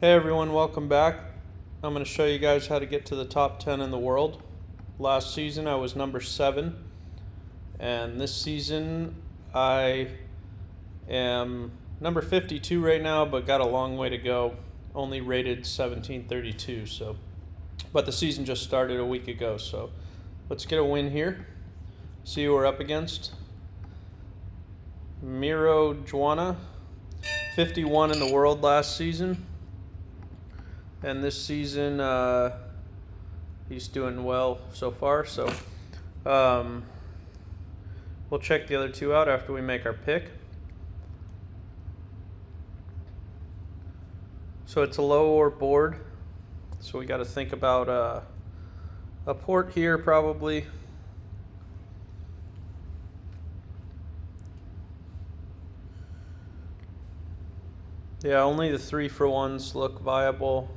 Hey everyone, welcome back. I'm going to show you guys how to get to the top 10 in the world. Last season I was number 7, and this season I am number 52 right now, but got a long way to go. Only rated 1732, but the season just started a week ago, so let's get a win here. See who we're up against. Miro Juana, 51 in the world last season. And this season, he's doing well so far. So we'll check the other two out after we make our pick. So it's a low or board. So we got to think about a port here probably. Yeah, only the 3-for-1s look viable.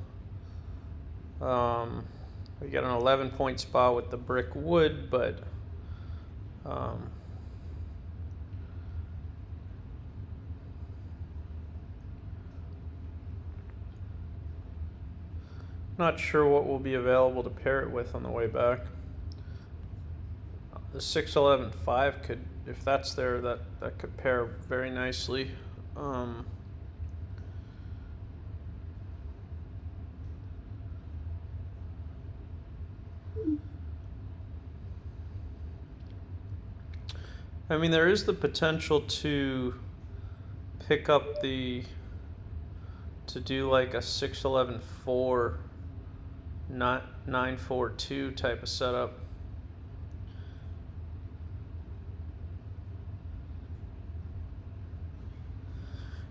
We got an 11-point spot with the brick wood, but not sure what will be available to pair it with on the way back. The 6-11-5 could, if that's there, that could pair very nicely. I mean, there is the potential to pick up to do like a 6-11-4, not 9-4-2 type of setup.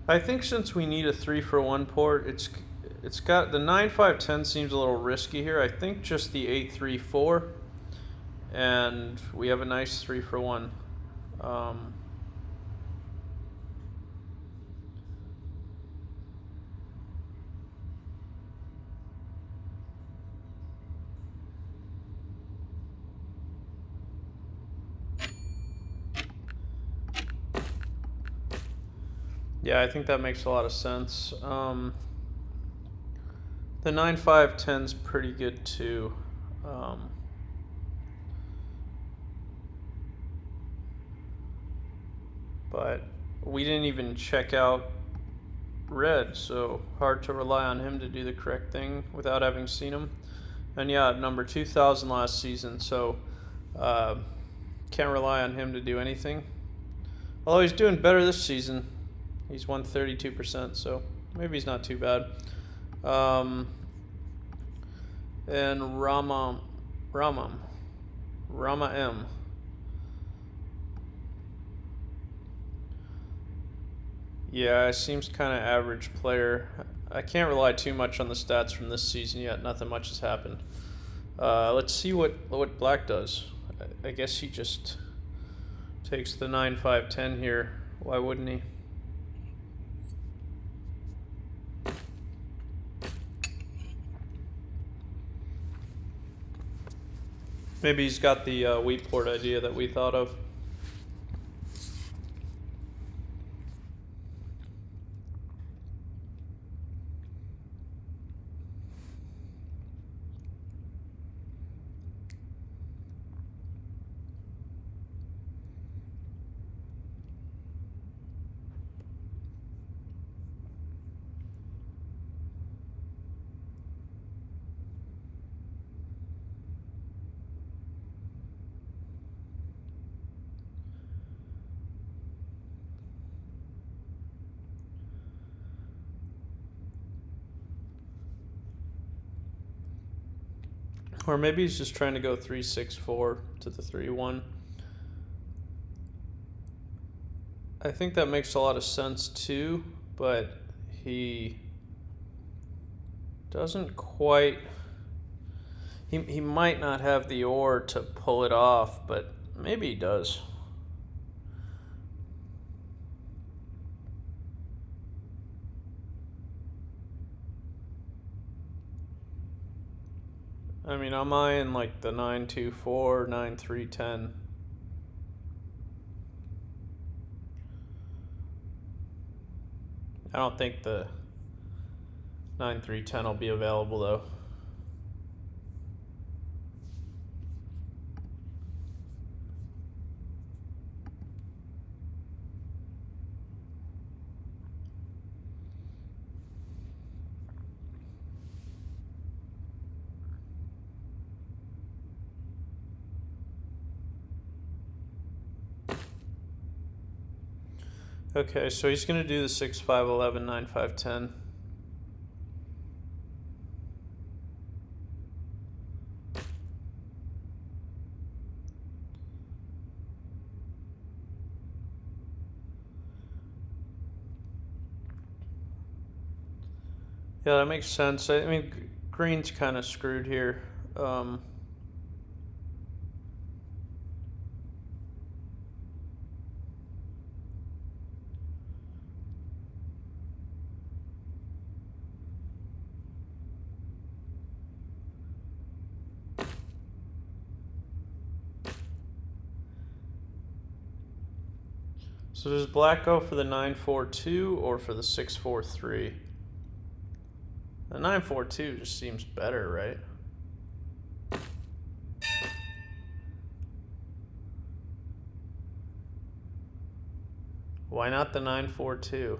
I think since we need a 3-for-1 port, it's got the 9-5-10 seems a little risky here. I think just the 8-3-4, and we have a nice 3-for-1. Yeah, I think that makes a lot of sense. The 9-5-10's pretty good too. But we didn't even check out red, so hard to rely on him to do the correct thing without having seen him. And yeah, number 2,000 last season, so can't rely on him to do anything. Although he's doing better this season. He's won 32%, so maybe he's not too bad. And Rama M. Yeah, it seems kind of average player. I can't rely too much on the stats from this season yet. Nothing much has happened. Let's see what black does. I guess he just takes the 9-5-10 here. Why wouldn't he? Maybe he's got the wheat port idea that we thought of. Or maybe he's just trying to go 3-6-4 to the 3-1. I think that makes a lot of sense too, but he doesn't quite. He might not have the ore to pull it off, but maybe he does. I mean, I'm eyeing like the 9-2-4, 9-3-10. I don't think 9, 3, 10 will be available though. Okay, so he's going to do the 6, 5, 11, 9, 5, 10. Yeah, that makes sense. I mean, green's kind of screwed here. So does black go for the 9, 4, 2 or for the 6, 4, 3? The 9, 4, 2 just seems better, right? Why not the 9, 4, 2?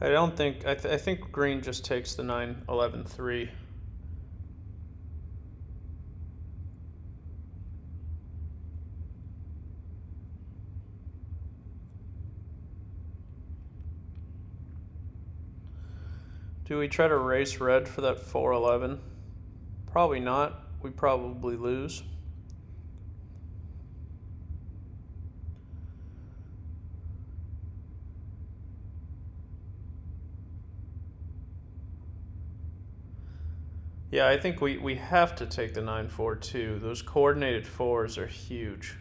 I don't think, I think green just takes the 9, 11, 3. Do we try to race red for that 4, 11? Probably not. We probably lose. Yeah, I think we have to take the 9, 4, 2. Those coordinated 4s are huge.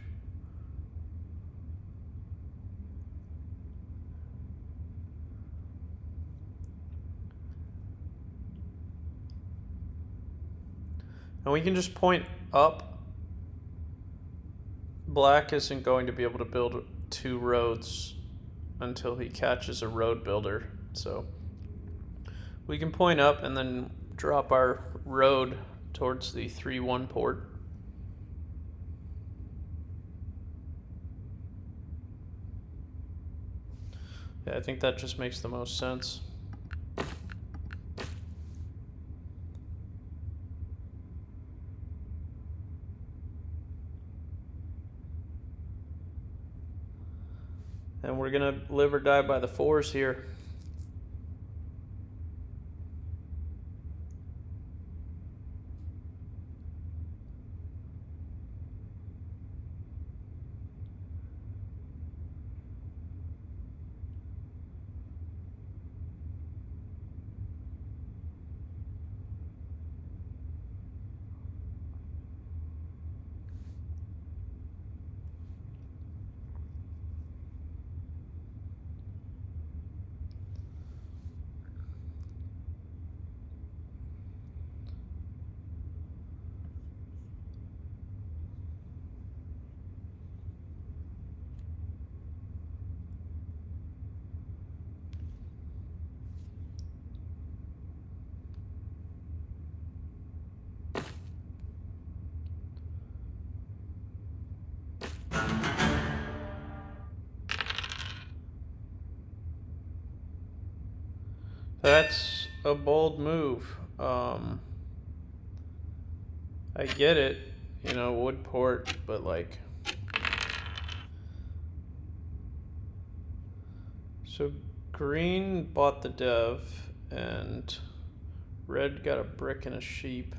And we can just point up. Black isn't going to be able to build 2 roads until he catches a road builder. So we can point up and then drop our road towards the 3, 1 port. Yeah, I think that just makes the most sense. And we're gonna live or die by the 4s here. That's a bold move. I get it, wood port, but like. So green bought the dev, and red got a brick and a sheep.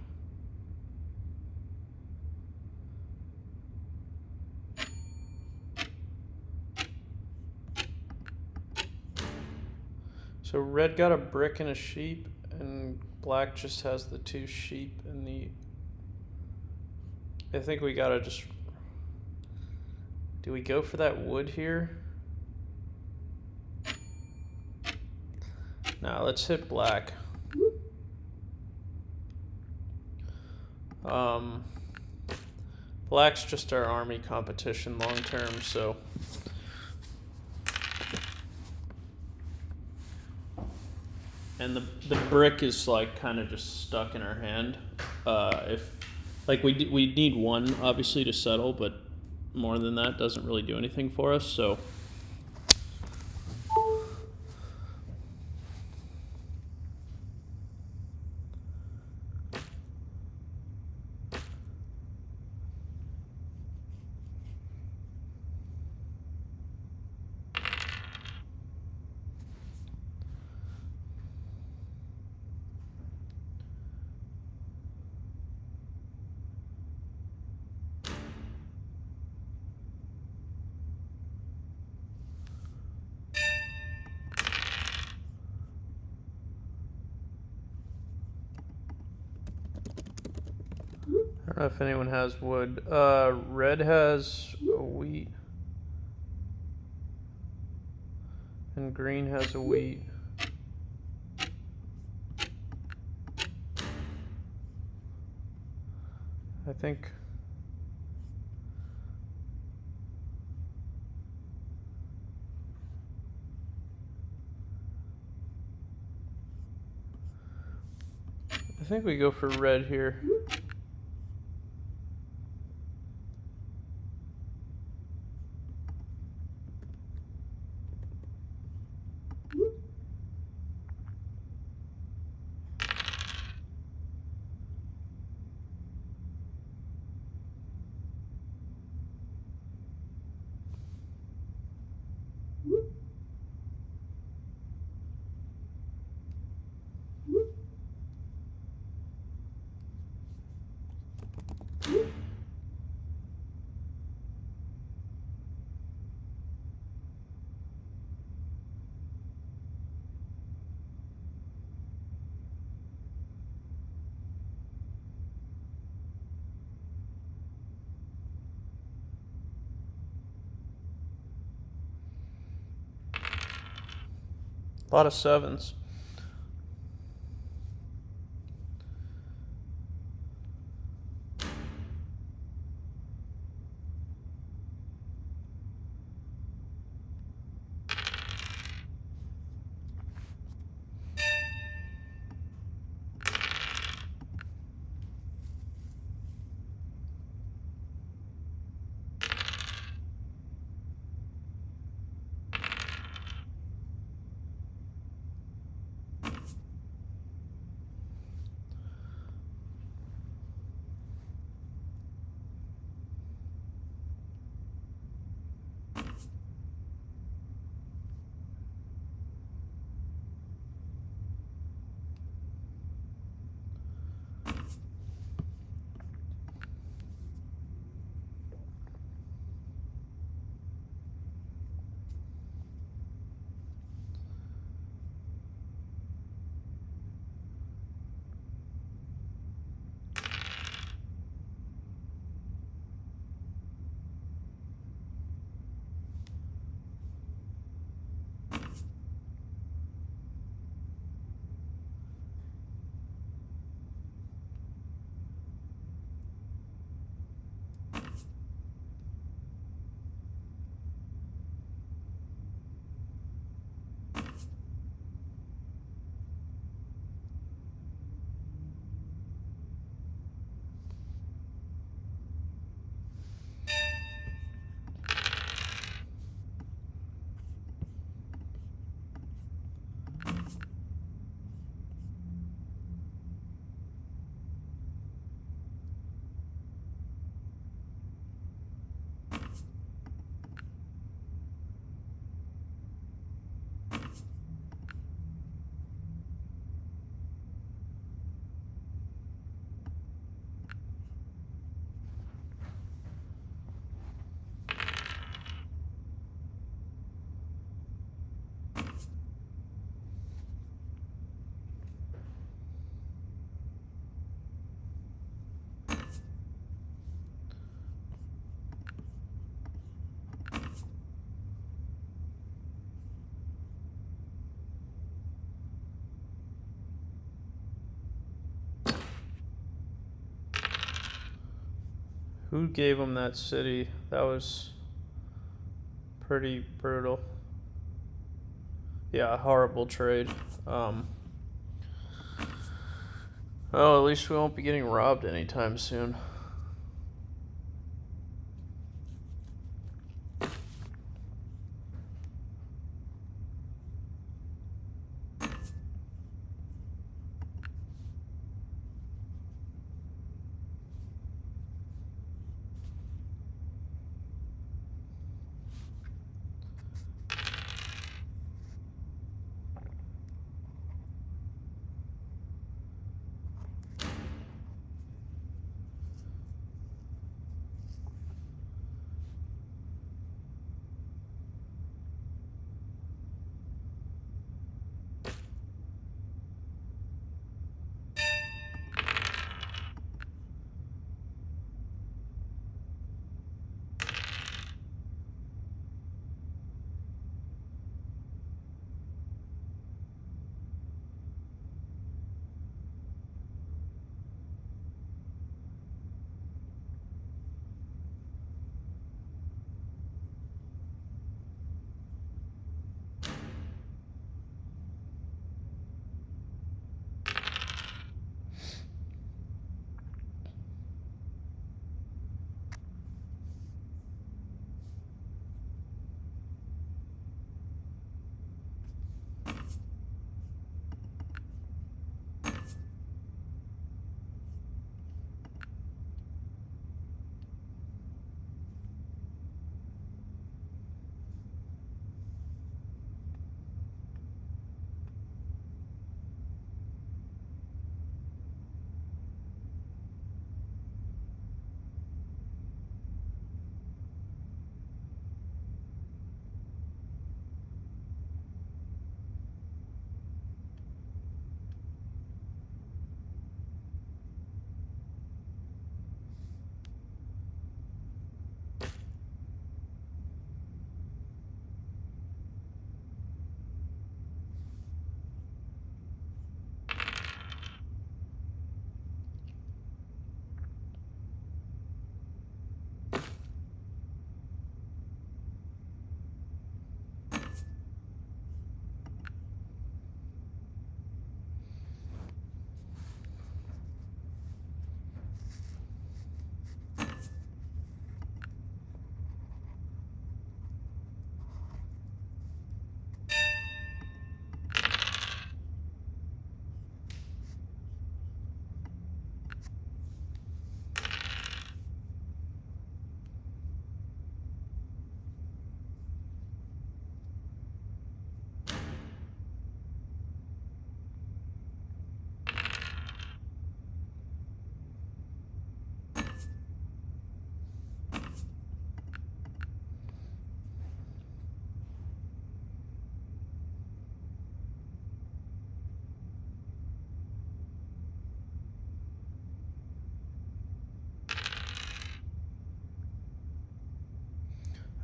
So red got a brick and a sheep, and black just has the 2 sheep and the. I think we gotta just. Do we go for that wood here? Now let's hit black. Um, Black's just our army competition long term, so. And the brick is like kind of just stuck in our hand. If like we need one obviously to settle, but more than that doesn't really do anything for us. So. I don't know if anyone has wood. Red has a wheat. And green has a wheat. I think. I think we go for red here. A lot of sevens. Who gave him that city? That was pretty brutal. Yeah, horrible trade. Oh, at least we won't be getting robbed anytime soon.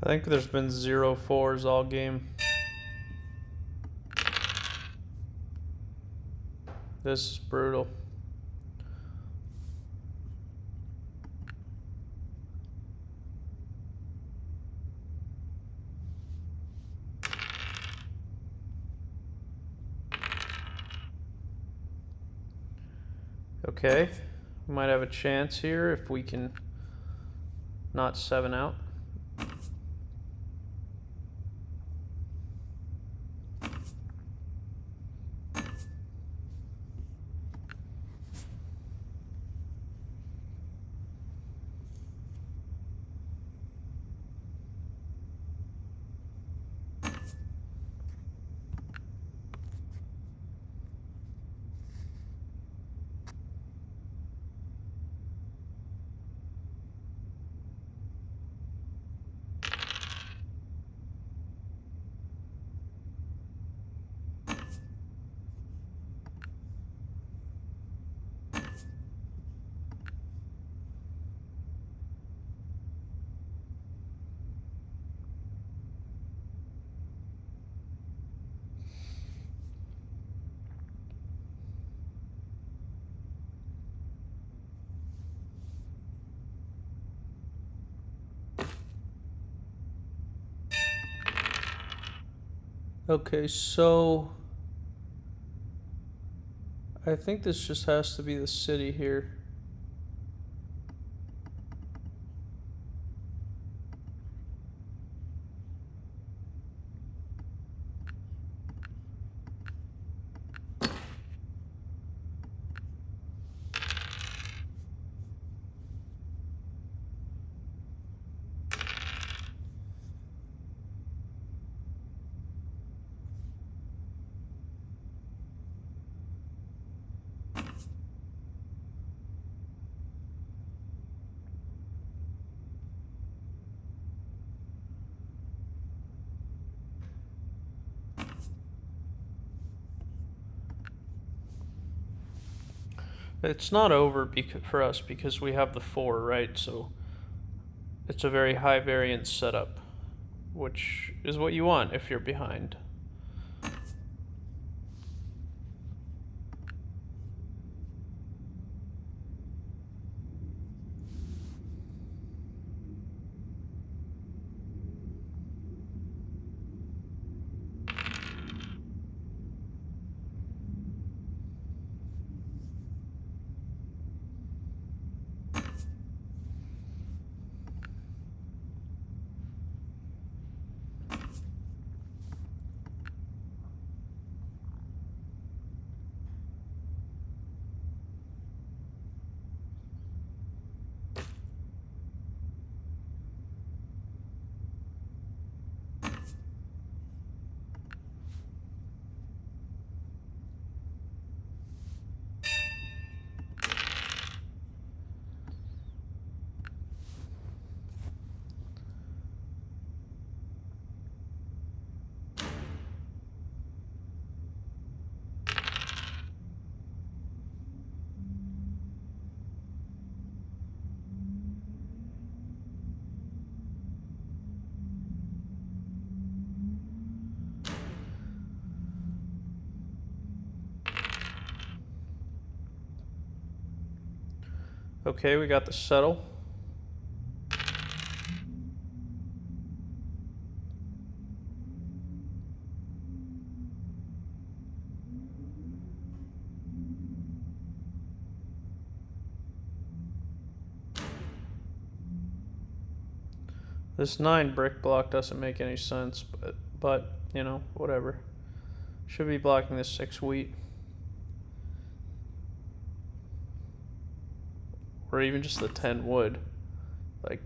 I think there's been 0-4s all game. This is brutal. Okay, we might have a chance here if we can not 7 out. Okay, so I think this just has to be the city here. It's not over for us because we have the 4, right? So it's a very high variance setup, which is what you want if you're behind. Okay, we got the settle. This 9 brick block doesn't make any sense, but you know, whatever. Should be blocking this 6 wheat. Or even just the 10 wood. Like,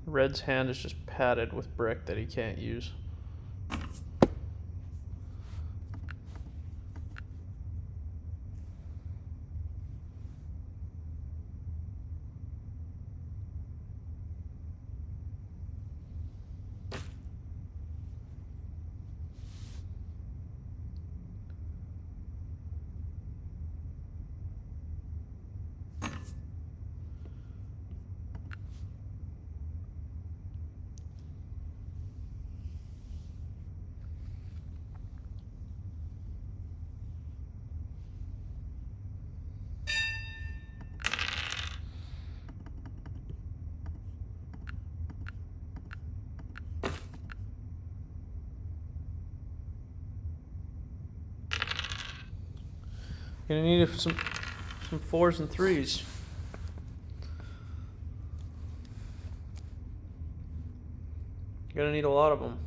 Red's hand is just padded with brick that he can't use. Gonna need some 4s and 3s. You're gonna need a lot of them.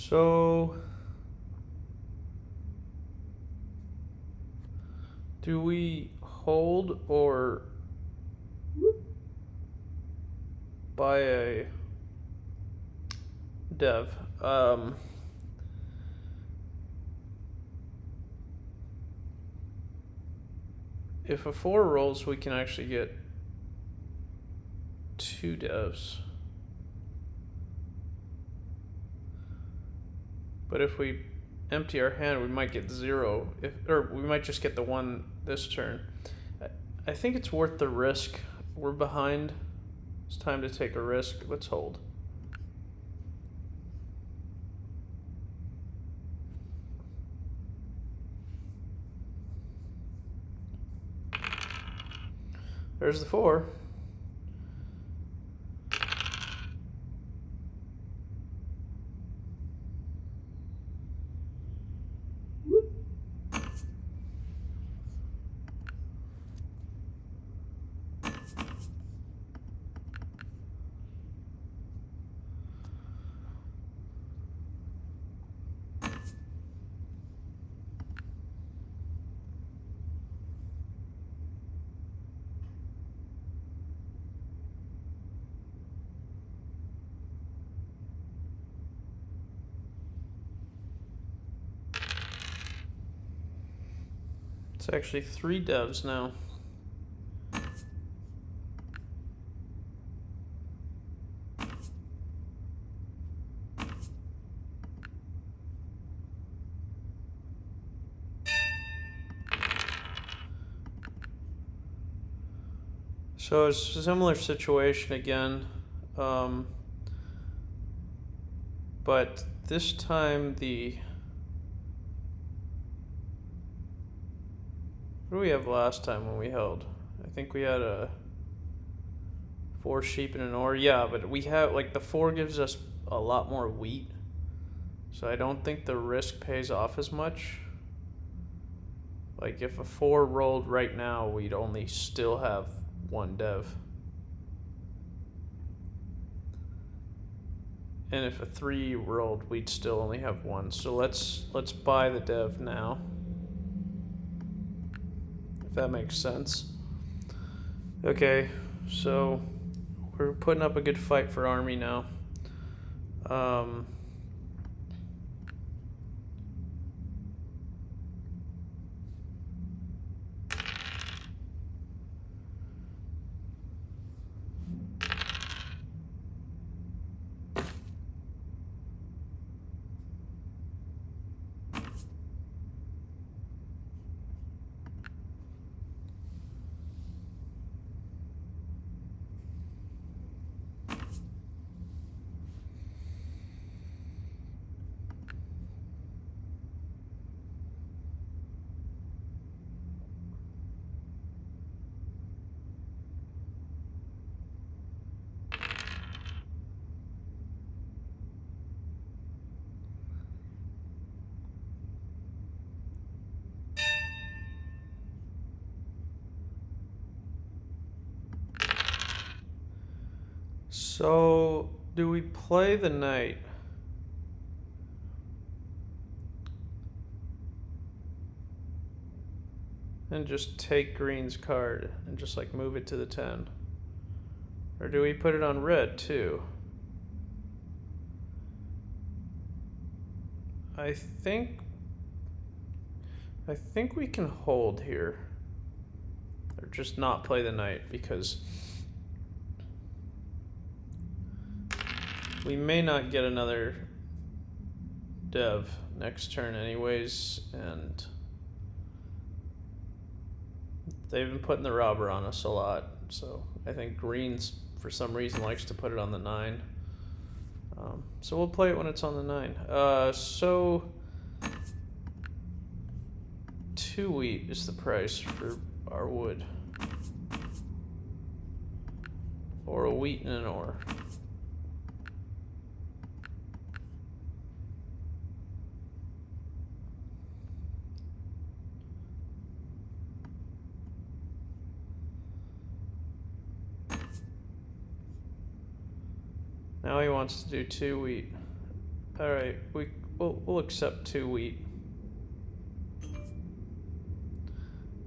So, do we hold or buy a dev? If a 4 rolls, we can actually get 2 devs. But if we empty our hand, we might get 0. Or we might just get the 1 this turn. I think it's worth the risk. We're behind. It's time to take a risk. Let's hold. There's the 4. It's actually 3 devs now. So it's a similar situation again, but this time what do we have last time when we held? I think we had a 4 sheep and an ore. Yeah, but we have, like, the 4 gives us a lot more wheat, so I don't think the risk pays off as much. Like, if a 4 rolled right now, we'd only still have 1 dev. And if a 3 rolled, we'd still only have 1. So let's buy the dev now. If that makes sense. Okay, so we're putting up a good fight for army now. So, do we play the knight? And just take green's card and just, like, move it to the 10? Or do we put it on red too? I think we can hold here. Or just not play the knight, because we may not get another dev next turn anyways, and they've been putting the robber on us a lot, so I think green's, for some reason, likes to put it on the 9. So we'll play it when it's on the 9. So 2 wheat is the price for our wood. Or a wheat and an ore. Now he wants to do 2 wheat. All right, we'll accept 2 wheat.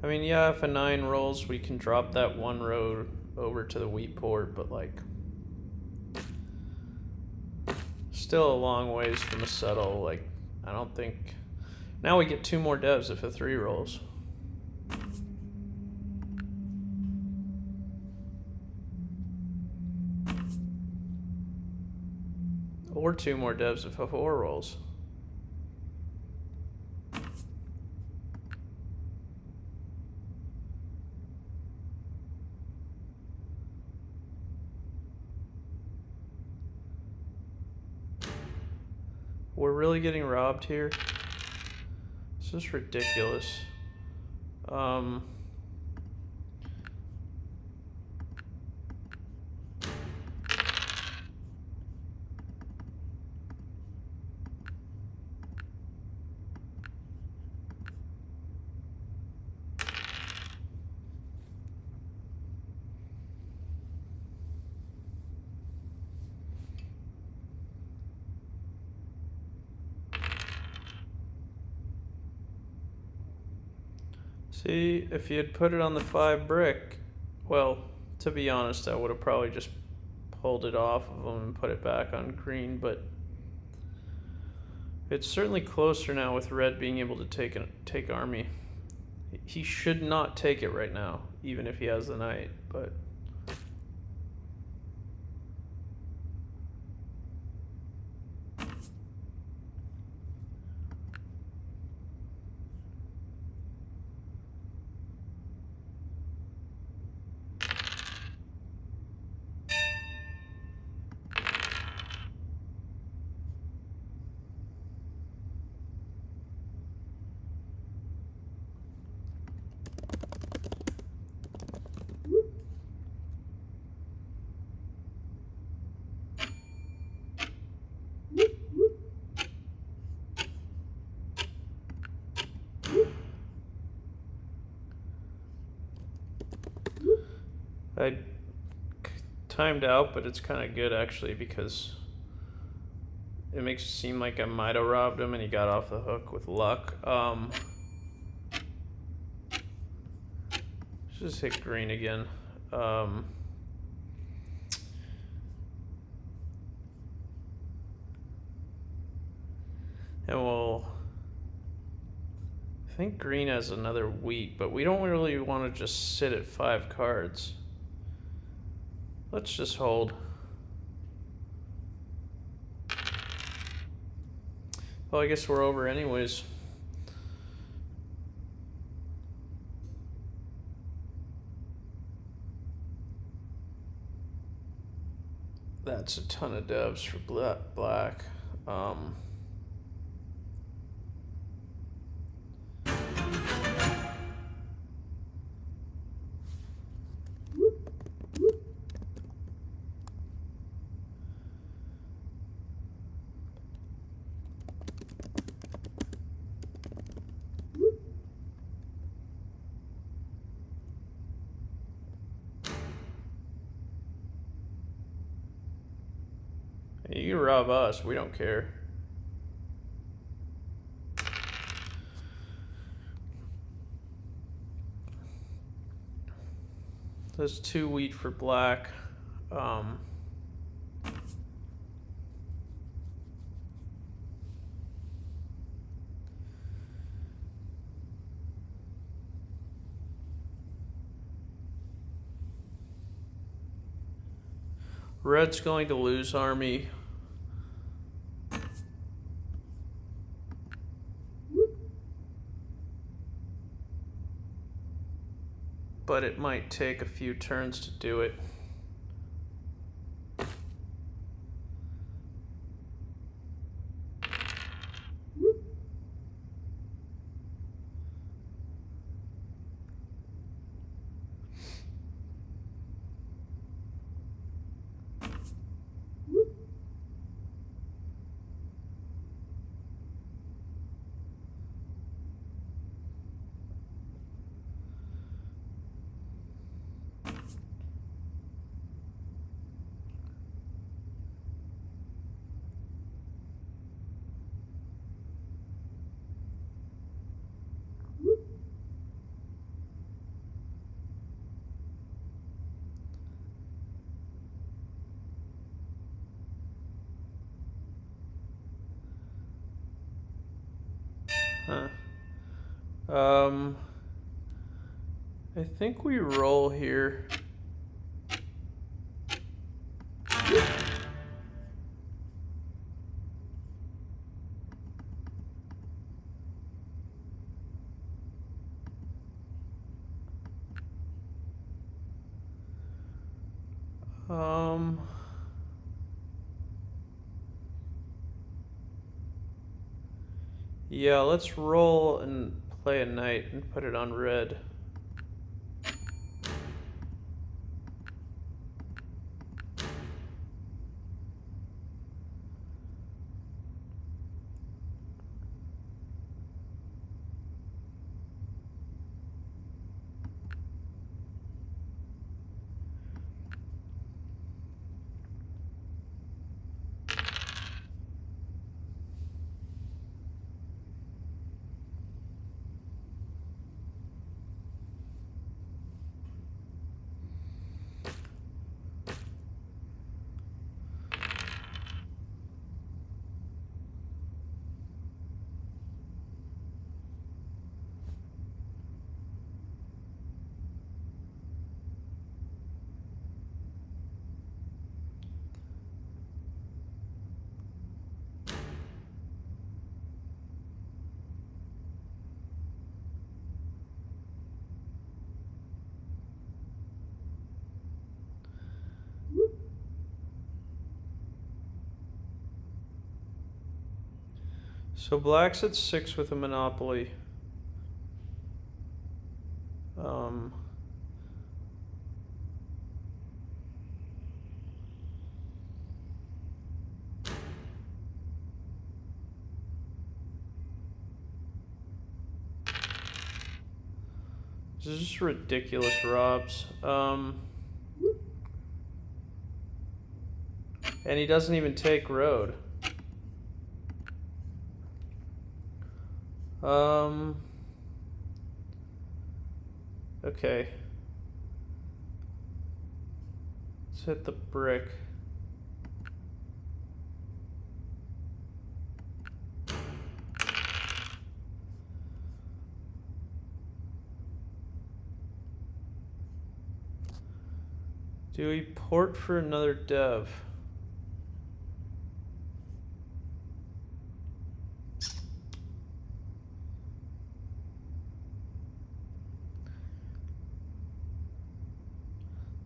I mean, yeah, if a 9 rolls, we can drop that 1 row over to the wheat port, but like, still a long ways from a settle. Like, I don't think. Now we get 2 more devs if a 3 rolls. Or 2 more devs if a 4 rolls. We're really getting robbed here. This is ridiculous. See, if you had put it on the 5 brick, well, to be honest, I would have probably just pulled it off of them and put it back on green, but it's certainly closer now with red being able to take army. He should not take it right now, even if he has the knight, but... I timed out, but it's kind of good actually because it makes it seem like I might have robbed him and he got off the hook with luck. Let's just hit green again. And we'll... I think green has another wheat, but we don't really want to just sit at 5 cards. Let's just hold. Well, I guess we're over anyways. That's a ton of devs for black. You can rob us, we don't care. There's 2 wheat for black. Red's going to lose army. But it might take a few turns to do it. Huh. I think we roll here. Yeah, let's roll and play a knight and put it on red. So black's at 6 with a monopoly. This is just ridiculous, Robs. And he doesn't even take road. Okay. Let's hit the brick. Do we port for another dev?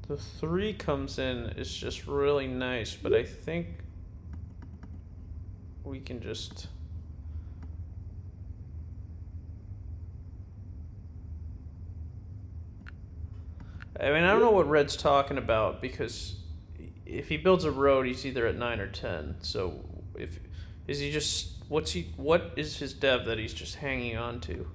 The 3 comes in, is just really nice, but I think we can just... I mean, I don't know what Red's talking about, because if he builds a road, he's either at 9 or 10. So if is he just what is his dev that he's just hanging on to?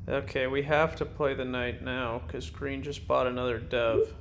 Okay, we have to play the knight now, because green just bought another dev.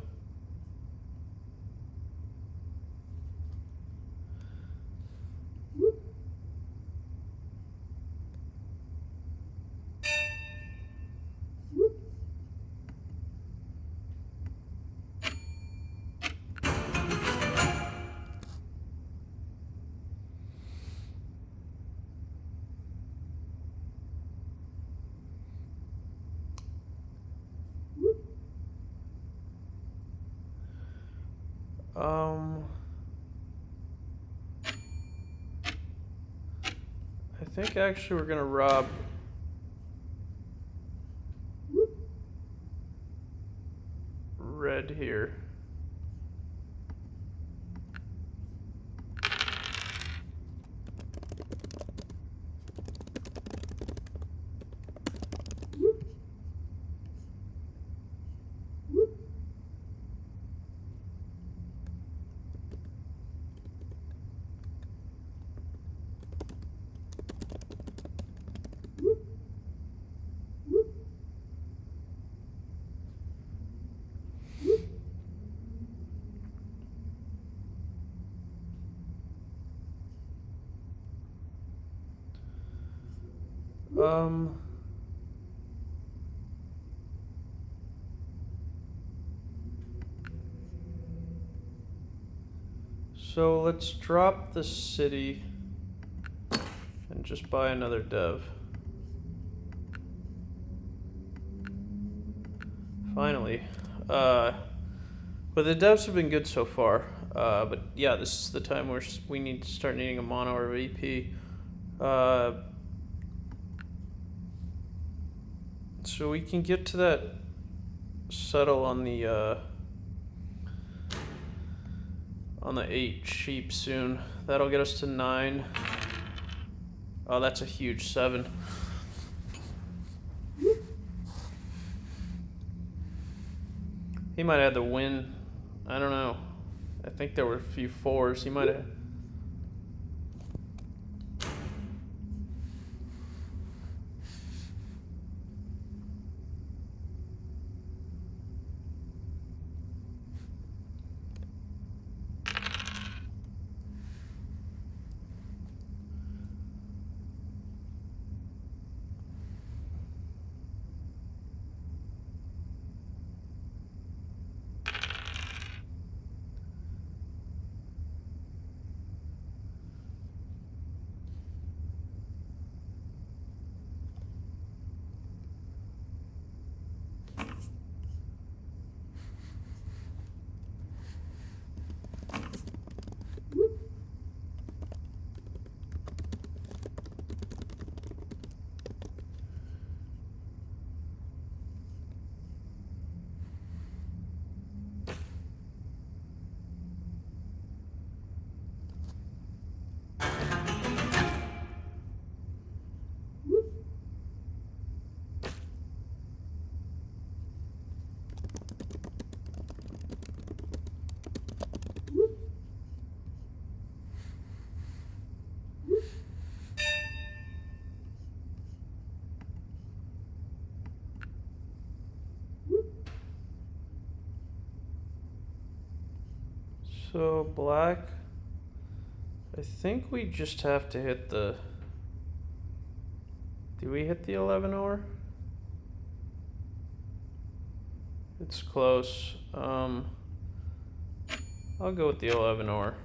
I think actually we're gonna rob red here. So let's drop the city and just buy another dev. Finally. But the devs have been good so far. But yeah, this is the time where we need to start needing a mono or VP. So we can get to that settle on the 8 sheep soon. That'll get us to 9. Oh, that's a huge 7. He might have the win. I don't know. I think there were a few 4s. He might have. So black, I think we just have to hit the. Do we hit the 11 ore? It's close. I'll go with the 11 ore.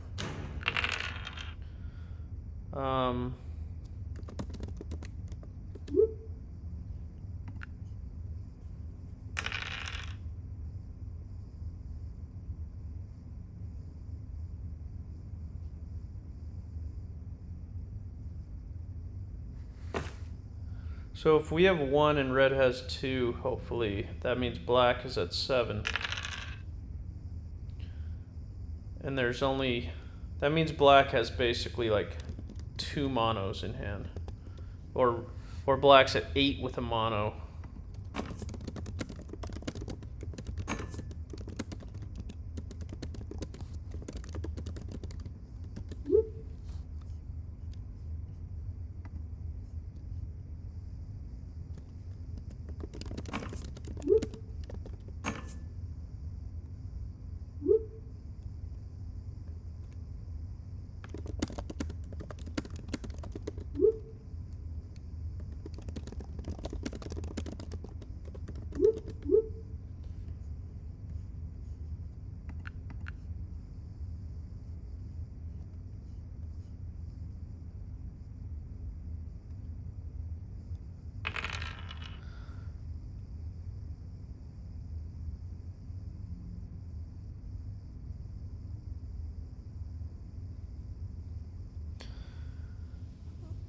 So if we have 1 and red has 2, hopefully, that means black is at 7. And there's only, that means black has basically like 2 monos in hand. Or black's at 8 with a mono.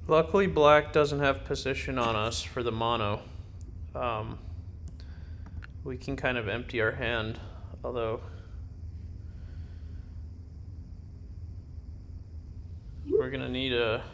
Luckily, black doesn't have position on us for the mono. Um, we can kind of empty our hand, although we're gonna need a...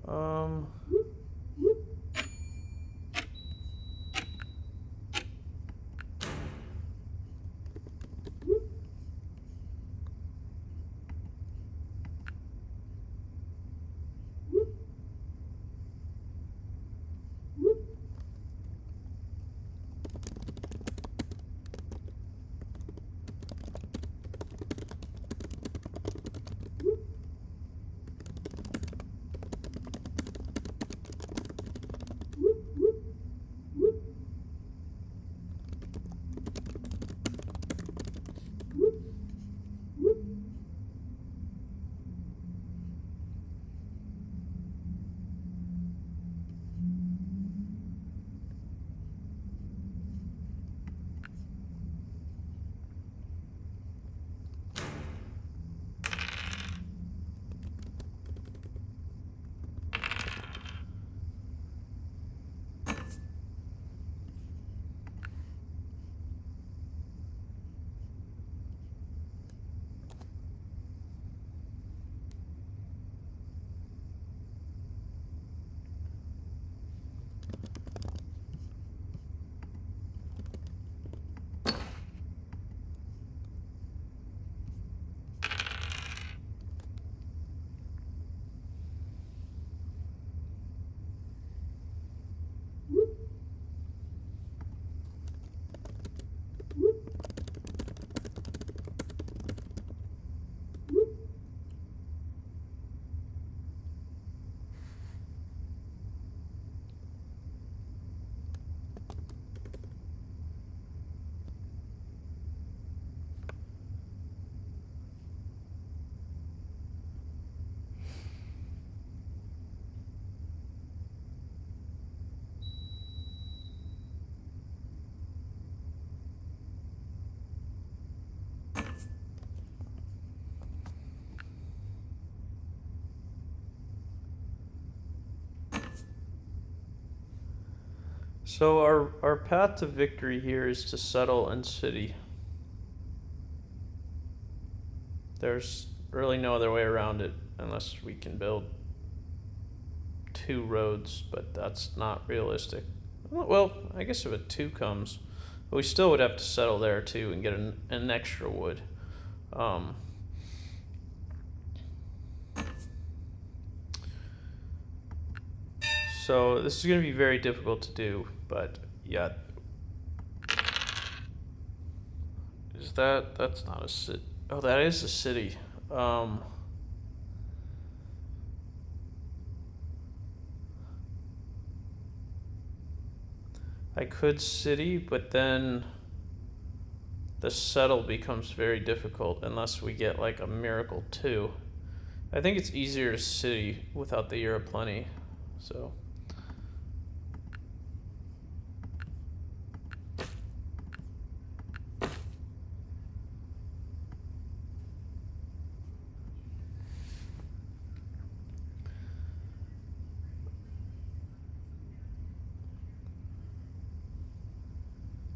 Um... So our path to victory here is to settle in city. There's really no other way around it unless we can build 2 roads, but that's not realistic. Well, I guess if a 2 comes, but we still would have to settle there too and get an extra wood. So this is going to be very difficult to do, but yeah. That's not a city. Oh, that is a city. I could city, but then the settle becomes very difficult unless we get like a miracle 2. I think it's easier to city without the year of plenty, so.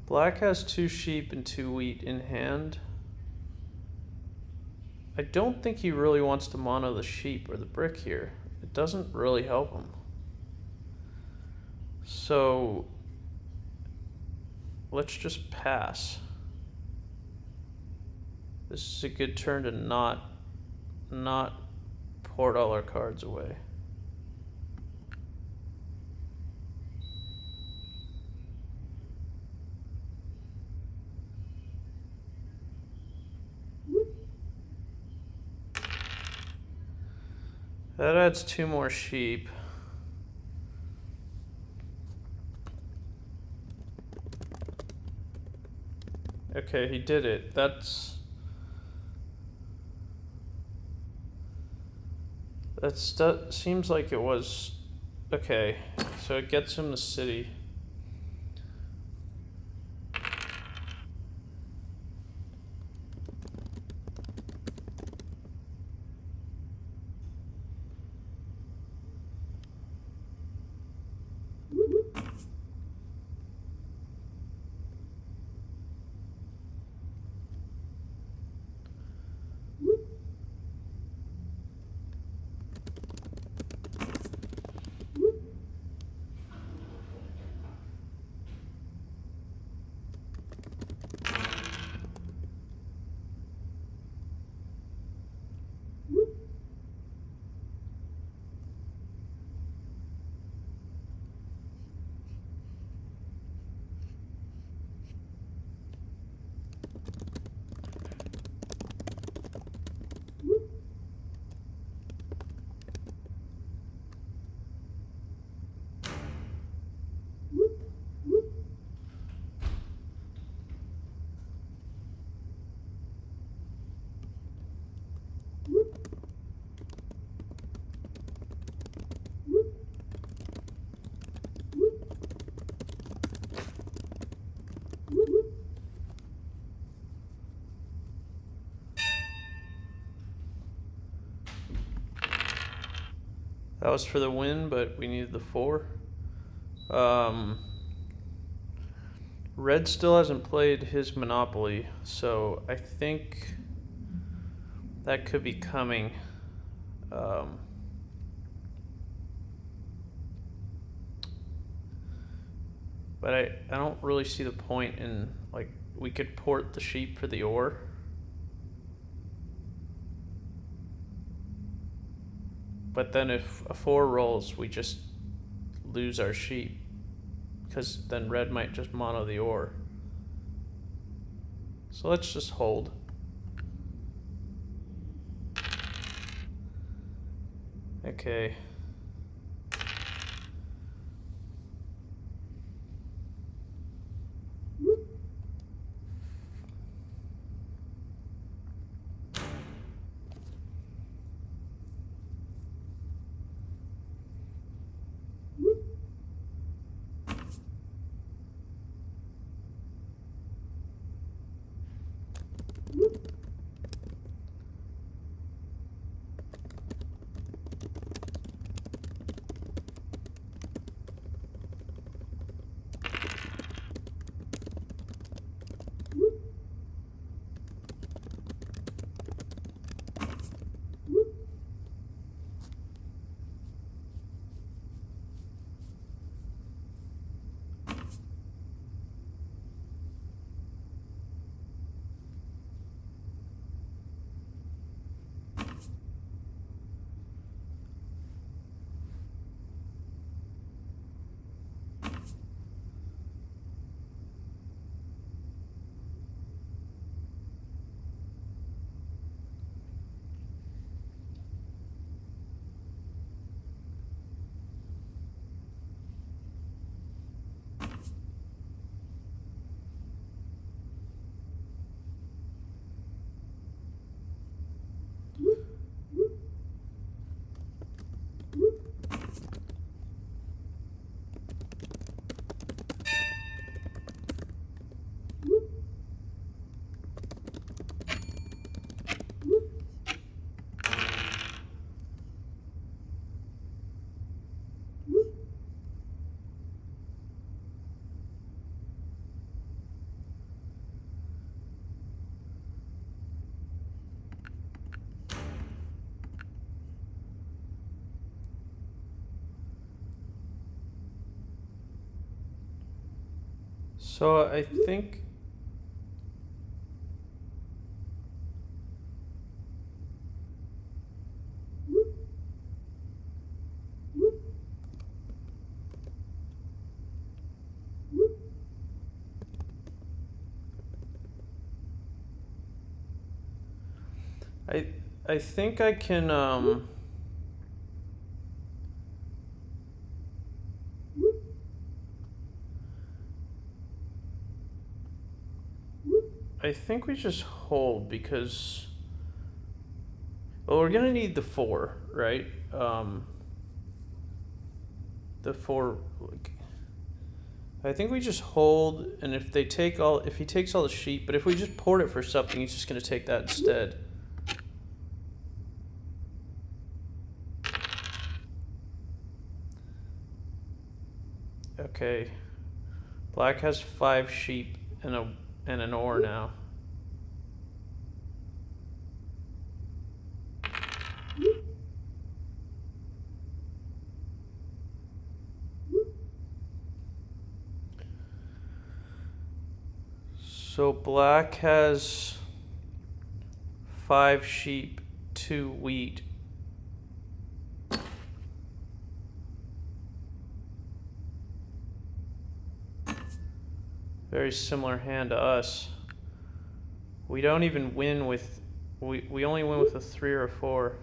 Black has 2 sheep and 2 wheat in hand. I don't think he really wants to mono the sheep or the brick here. It doesn't really help him. So let's just pass. This is a good turn to not $4 cards away. That adds 2 more sheep. Okay, he did it. That seems like it was okay. So it gets him the city. That was for the win, but we needed the 4. Red still hasn't played his Monopoly, so I think that could be coming. But I don't really see the point in, like, we could port the sheep for the ore. But then if a 4 rolls, we just lose our sheep. Because then red might just mono the ore. So let's just hold. Okay. So I think I think I can I think we just hold because, well, we're gonna need the 4, right? The 4. Like, I think we just hold, and if he takes all the sheep, but if we just port it for something, he's just gonna take that instead. Okay. Black has 5 sheep and an ore now. So black has 5 sheep, 2 wheat. Very similar hand to us. We don't even win with, we only win with a 3 or a 4.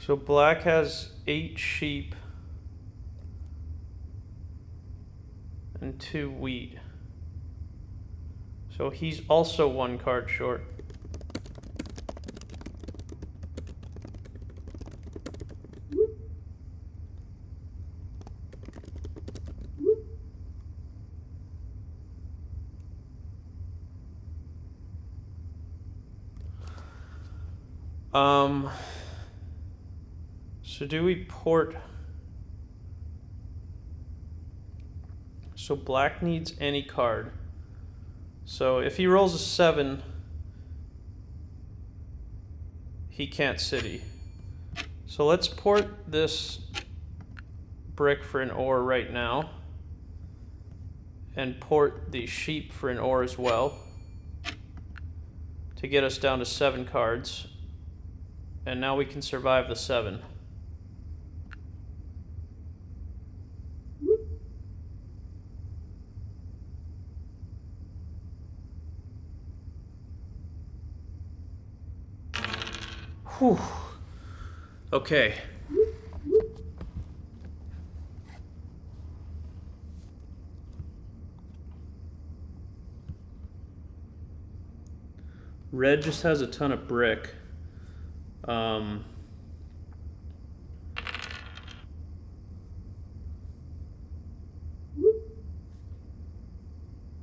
So black has 8 sheep and 2 wheat. So he's also 1 card short. So do we port? So black needs any card. So if he rolls a 7, he can't city. So let's port this brick for an ore right now. And port the sheep for an ore as well. To get us down to 7 cards. And now we can survive the 7. Whew. Okay. Red just has a ton of brick.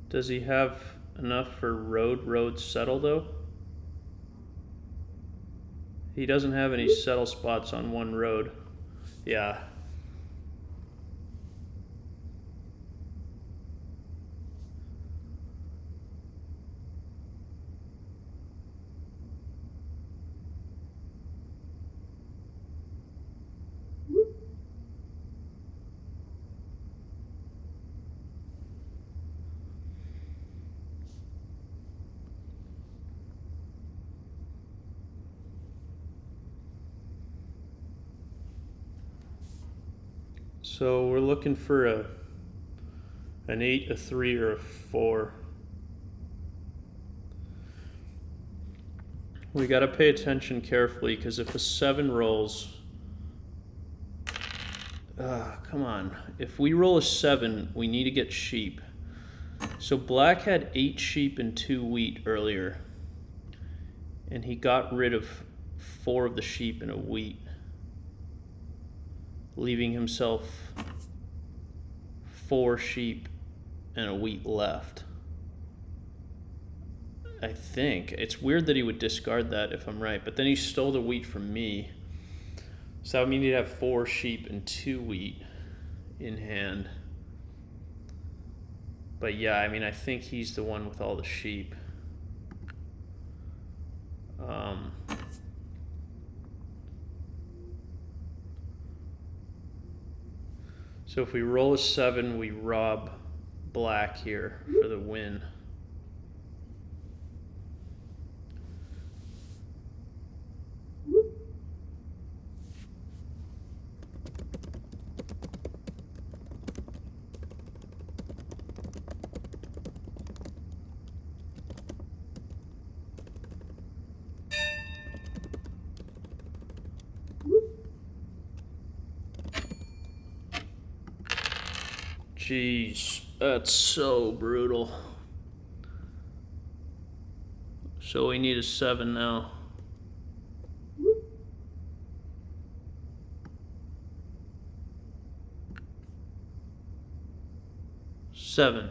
Does he have enough for road settle though? He doesn't have any settle spots on 1 road. Yeah. So we're looking for an 8, a 3, or a 4. We gotta pay attention carefully because if a 7 rolls, come on. If we roll a 7, we need to get sheep. So black had 8 sheep and 2 wheat earlier. And he got rid of 4 of the sheep and a wheat, leaving himself 4 sheep and a wheat left. I think. It's weird that he would discard that if I'm right, but then he stole the wheat from me. So that would mean he'd have 4 sheep and 2 wheat in hand. But yeah, I mean, I think he's the one with all the sheep. So if we roll a 7, we rob black here for the win. Jeez, that's so brutal. So we need a 7 now. Seven.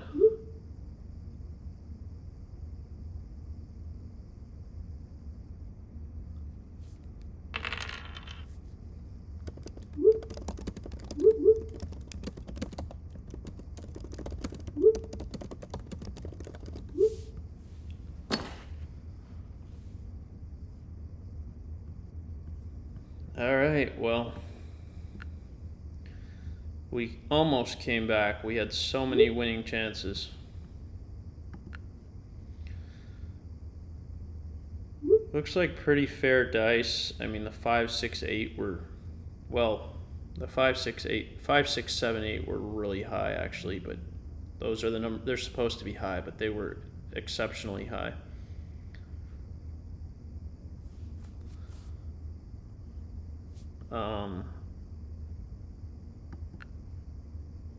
All right, well, we almost came back. We had so many winning chances. Looks like pretty fair dice. I mean, the 5, 6, 8 were, well, the 5, 6, 8, 5, 6, 7, 8 were really high actually, but those are the numbers. They're supposed to be high, but they were exceptionally high.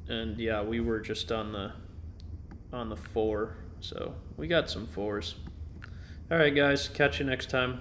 And yeah, we were just on the 4, so we got some 4s. All right, guys, catch you next time.